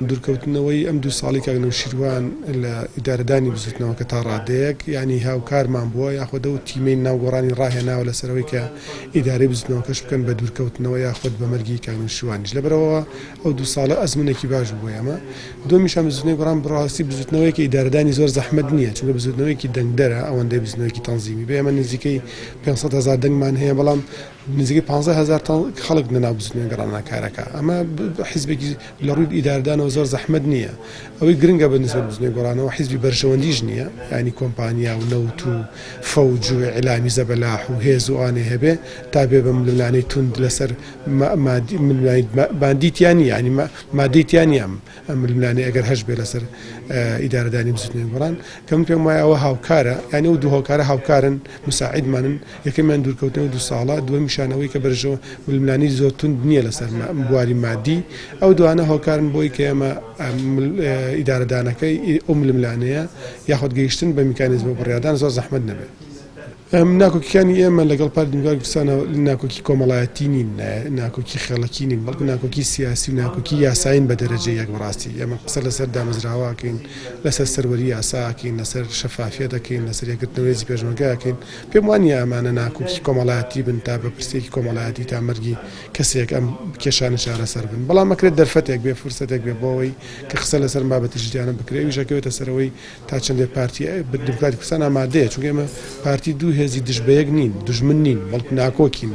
دوورکەوتنەوەی ئەم دوو ساڵی کاگنەوشیروان لە ئیدارەدانی بزوتنەوە کە تا ڕادەیەک ینی هاوکارمان بووە یاخۆدە و تیمەی ناوگۆڕانی ڕاهێناوە لەسەرەوەی کە ئیدارەی بزوتنەوەکەش بکەن بە دوورکەوتنەوە یاخۆت بە مەرگی کاگنەوشیروانیش لەبەرەوە ئەو دوو ساڵە ئەزمونێکی باش بووە ئێمە دومیشان بزوتنەوەی گۆڕان بڕاستی بزوتنەوەیکە ئیدارەدانی زۆر زەحمەت نییە چونکە بزوتنەوەیکی دەنگدەرە ئەوەندەی بزوتنەوەیکی تەنزیمی بێ ئێمە نزیکەی 500,000 دەنگمان هەیە بەڵام نزیکەی 15,000 خەڵک لەناو بزوتنەوەی گەڕانەکارەکە ئەمە حیزبێکی لە ڕووی ئیدارەدانەوە زۆر زەحمەت نییە ئەوەی گرنگە بە نسبەت بزوتنەوەی گۆڕانەوە حیزبی بەرژەوەندیش نییە ینی کۆمپانیا و نەوت و فەوج و ئیعلامی زەبەلاح و هێز و ئانێ هەبێ تا بێ بە ململانەی تند لەسەر باندیتیانی ینی مادەیتیانی ئەم ململانەی ئەگەر هەش بێ لەسەر ئیدارەدانی بزوتنەوەی گۆڕان کەم پێم وایە ئەوە هاوکارە ینی ئەو دوو هاوکارە هاوکارن مساعیدمانن یەکەمیان دوورکەوتنەوەی دوو ساڵە دووەمیشانەوەی کە بەرژەوە ململانی زۆر تند نییە لەسەر بواری مادی ئەو دوانە هاوکارن بۆی کە ئێمە ئیدارەدانەکەی ئەو ململانەیە یاخود گەیشتن بە میکانیزمە بڕیاردان زۆر زەحمەت نەبێت ناکۆکیەکانی ئێمە لەگەڵ پارتی دموکراتی کوردستانە ناکۆکی کۆمەڵایەتی نین ناکۆکی خێڵەکی نین بەڵکو ناکۆکی سیاسی و ناکۆکی یاساین بە دەرەجەی یەک بەڕاستی ئێمە قسە لەسەر دامەزراوەکەین لەسەر سەروەری یاساکەین لەسەر شەفافیەت دەکەین لەسەر یەکگرتنەوەی هێزی پێشمەرگەکەین پێم وانە ئەمانە ناکۆکی کۆمەڵایەتی بن تا بە پرسێکی کۆمەڵایەتی تا مەرگی کەسێک ئەم کێشانە چارەسەر بن بەڵام ئەکرێت دەرفەتێک بێ فرسەتێک بێ بۆەوەی کە قسە لەسەر بابەتی ژیانە بکرێ ویژەکەوێتە سەرەوەی تا چەندێ پارتی دموکراتی کوردستان ئامادەیە چونکە ئێمە پارتی دوو هێزی دژبەیەک نین دژمن نین بەڵکو ناکۆکین